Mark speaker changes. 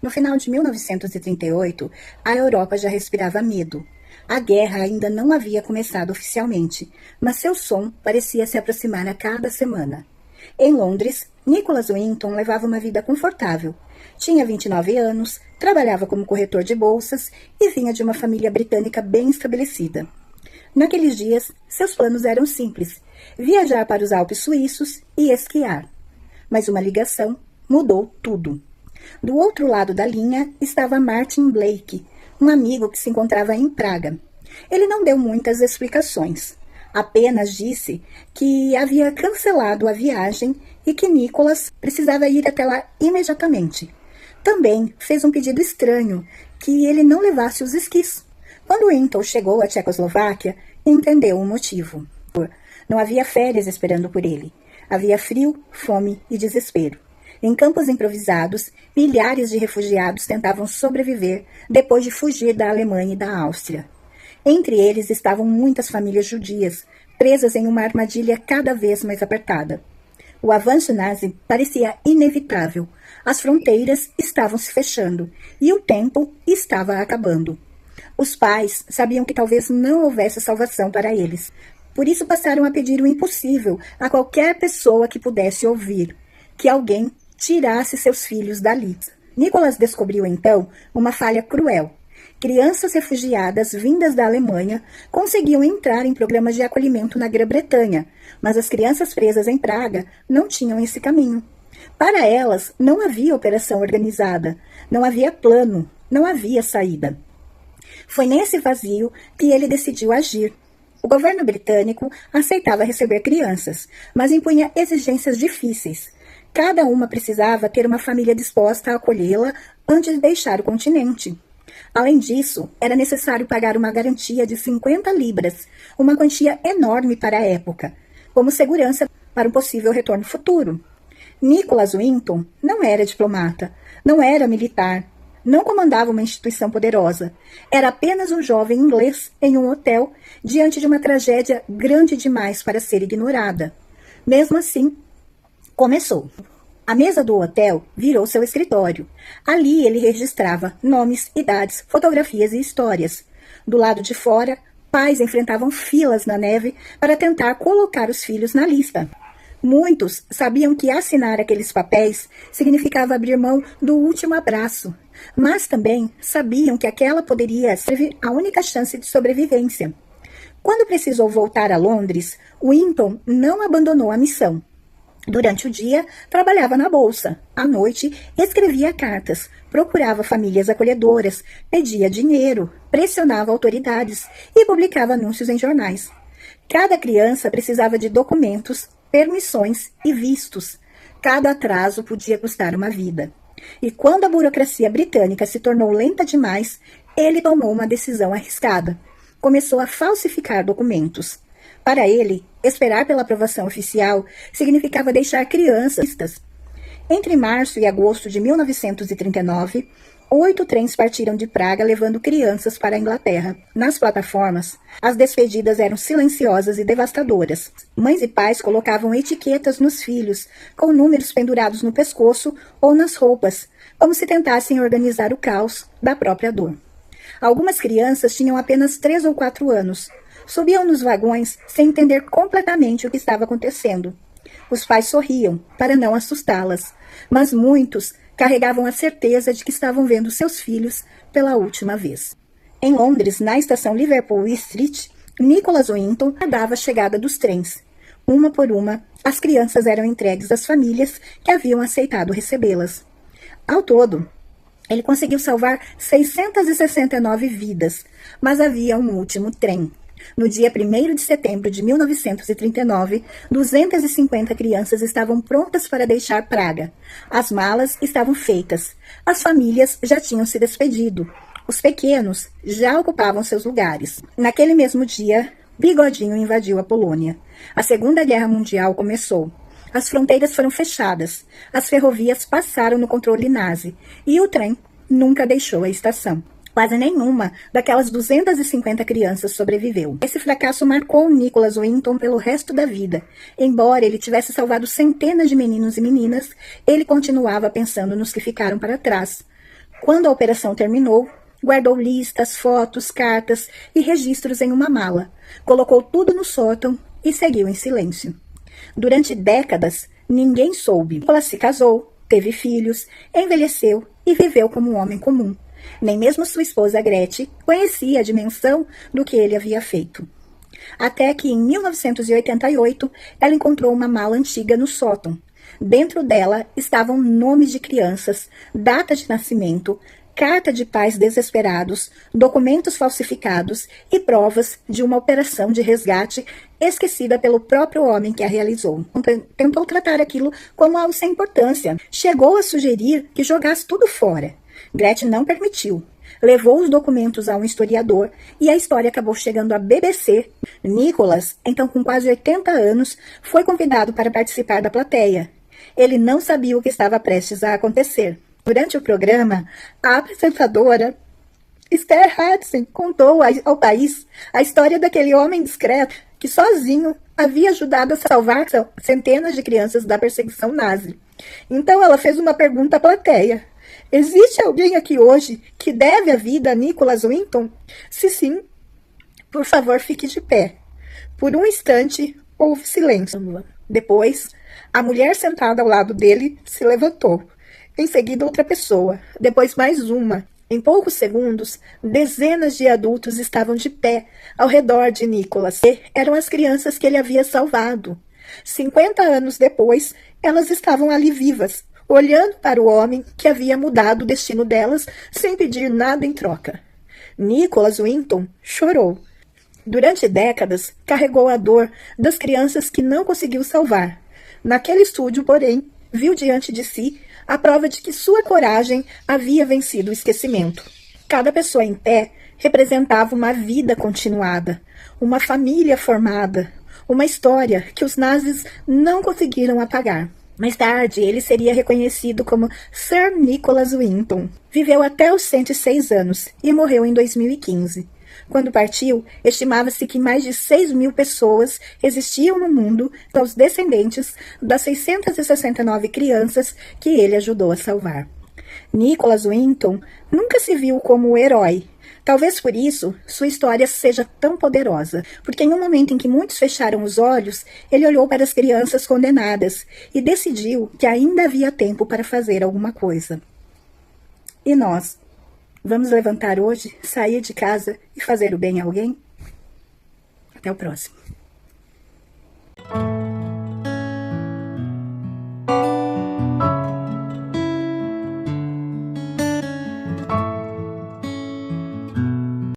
Speaker 1: No final de 1938, a Europa já respirava medo. A guerra ainda não havia começado oficialmente, mas seu som parecia se aproximar a cada semana. Em Londres, Nicholas Winton levava uma vida confortável. Tinha 29 anos, trabalhava como corretor de bolsas e vinha de uma família britânica bem estabelecida. Naqueles dias, seus planos eram simples: viajar para os Alpes suíços e esquiar. Mas uma ligação mudou tudo. Do outro lado da linha estava Martin Blake, um amigo que se encontrava em Praga. Ele não deu muitas explicações. Apenas disse que havia cancelado a viagem e que Nicholas precisava ir até lá imediatamente. Também fez um pedido estranho, que ele não levasse os esquis. Quando Winton chegou à Tchecoslováquia, entendeu o motivo. Não havia férias esperando por ele. Havia frio, fome e desespero. Em campos improvisados, milhares de refugiados tentavam sobreviver depois de fugir da Alemanha e da Áustria. Entre eles estavam muitas famílias judias, presas em uma armadilha cada vez mais apertada. O avanço nazi parecia inevitável. As fronteiras estavam se fechando e o tempo estava acabando. Os pais sabiam que talvez não houvesse salvação para eles. Por isso passaram a pedir o impossível a qualquer pessoa que pudesse ouvir: que alguém tirasse seus filhos dali. Nicholas descobriu então uma falha cruel. Crianças refugiadas vindas da Alemanha conseguiam entrar em programas de acolhimento na Grã-Bretanha, mas as crianças presas em Praga não tinham esse caminho. Para elas, não havia operação organizada, não havia plano, não havia saída. Foi nesse vazio que ele decidiu agir. O governo britânico aceitava receber crianças, mas impunha exigências difíceis. Cada uma precisava ter uma família disposta a acolhê-la antes de deixar o continente. Além disso, era necessário pagar uma garantia de 50 libras, uma quantia enorme para a época, como segurança para um possível retorno futuro. Nicholas Winton não era diplomata, não era militar, não comandava uma instituição poderosa. Era apenas um jovem inglês em um hotel diante de uma tragédia grande demais para ser ignorada. Mesmo assim, começou. A mesa do hotel virou seu escritório. Ali ele registrava nomes, idades, fotografias e histórias. Do lado de fora, pais enfrentavam filas na neve para tentar colocar os filhos na lista. Muitos sabiam que assinar aqueles papéis significava abrir mão do último abraço, mas também sabiam que aquela poderia ser a única chance de sobrevivência. Quando precisou voltar a Londres, Winton não abandonou a missão. Durante o dia, trabalhava na bolsa. À noite, escrevia cartas, procurava famílias acolhedoras, pedia dinheiro, pressionava autoridades e publicava anúncios em jornais. Cada criança precisava de documentos, permissões e vistos. Cada atraso podia custar uma vida. E quando a burocracia britânica se tornou lenta demais, ele tomou uma decisão arriscada. Começou a falsificar documentos. Para ele, esperar pela aprovação oficial significava deixar crianças. Entre março e agosto de 1939, 8 trens partiram de Praga levando crianças para a Inglaterra. Nas plataformas, as despedidas eram silenciosas e devastadoras. Mães e pais colocavam etiquetas nos filhos, com números pendurados no pescoço ou nas roupas, como se tentassem organizar o caos da própria dor. Algumas crianças tinham apenas 3 ou 4 anos. Subiam nos vagões sem entender completamente o que estava acontecendo. Os pais sorriam para não assustá-las, mas muitos carregavam a certeza de que estavam vendo seus filhos pela última vez. Em Londres, na estação Liverpool Street, Nicholas Winton aguardava a chegada dos trens. Uma por uma, as crianças eram entregues às famílias que haviam aceitado recebê-las. Ao todo, ele conseguiu salvar 669 vidas, mas havia um último trem. No dia 1º de setembro de 1939, 250 crianças estavam prontas para deixar Praga. As malas estavam feitas. As famílias já tinham se despedido. Os pequenos já ocupavam seus lugares. Naquele mesmo dia, Bigodinho invadiu a Polônia. A Segunda Guerra Mundial começou. As fronteiras foram fechadas. As ferrovias passaram no controle nazi. E o trem nunca deixou a estação. Quase nenhuma daquelas 250 crianças sobreviveu. Esse fracasso marcou Nicholas Winton pelo resto da vida. Embora ele tivesse salvado centenas de meninos e meninas, ele continuava pensando nos que ficaram para trás. Quando a operação terminou, guardou listas, fotos, cartas e registros em uma mala, colocou tudo no sótão e seguiu em silêncio. Durante décadas, ninguém soube. Nicholas se casou, teve filhos, envelheceu e viveu como um homem comum. Nem mesmo sua esposa Gretchen conhecia a dimensão do que ele havia feito. Até que, em 1988, ela encontrou uma mala antiga no sótão. Dentro dela estavam nomes de crianças, data de nascimento, carta de pais desesperados, documentos falsificados e provas de uma operação de resgate esquecida pelo próprio homem que a realizou. Tentou tratar aquilo como algo sem importância. Chegou a sugerir que jogasse tudo fora. Gretchen não permitiu. Levou os documentos a um historiador e a história acabou chegando à BBC. Nicholas, então com quase 80 anos, foi convidado para participar da plateia. Ele não sabia o que estava prestes a acontecer. Durante o programa, a apresentadora Esther Hudson contou ao país a história daquele homem discreto que sozinho havia ajudado a salvar centenas de crianças da perseguição nazi. Então ela fez uma pergunta à plateia. Existe alguém aqui hoje que deve a vida a Nicholas Winton? Se sim, por favor, fique de pé. Por um instante, houve silêncio. Depois, a mulher sentada ao lado dele se levantou. Em seguida, outra pessoa. Depois, mais uma. Em poucos segundos, dezenas de adultos estavam de pé ao redor de Nicholas. Eram as crianças que ele havia salvado. 50 anos depois, elas estavam ali vivas, olhando para o homem que havia mudado o destino delas sem pedir nada em troca. Nicholas Winton chorou. Durante décadas, carregou a dor das crianças que não conseguiu salvar. Naquele estúdio, porém, viu diante de si a prova de que sua coragem havia vencido o esquecimento. Cada pessoa em pé representava uma vida continuada, uma família formada, uma história que os nazis não conseguiram apagar. Mais tarde, ele seria reconhecido como Sir Nicholas Winton. Viveu até os 106 anos e morreu em 2015. Quando partiu, estimava-se que mais de 6.000 pessoas existiam no mundo, os descendentes das 669 crianças que ele ajudou a salvar. Nicholas Winton nunca se viu como o herói. Talvez por isso sua história seja tão poderosa, porque em um momento em que muitos fecharam os olhos, ele olhou para as crianças condenadas e decidiu que ainda havia tempo para fazer alguma coisa. E nós? Vamos levantar hoje, sair de casa e fazer o bem a alguém? Até o próximo.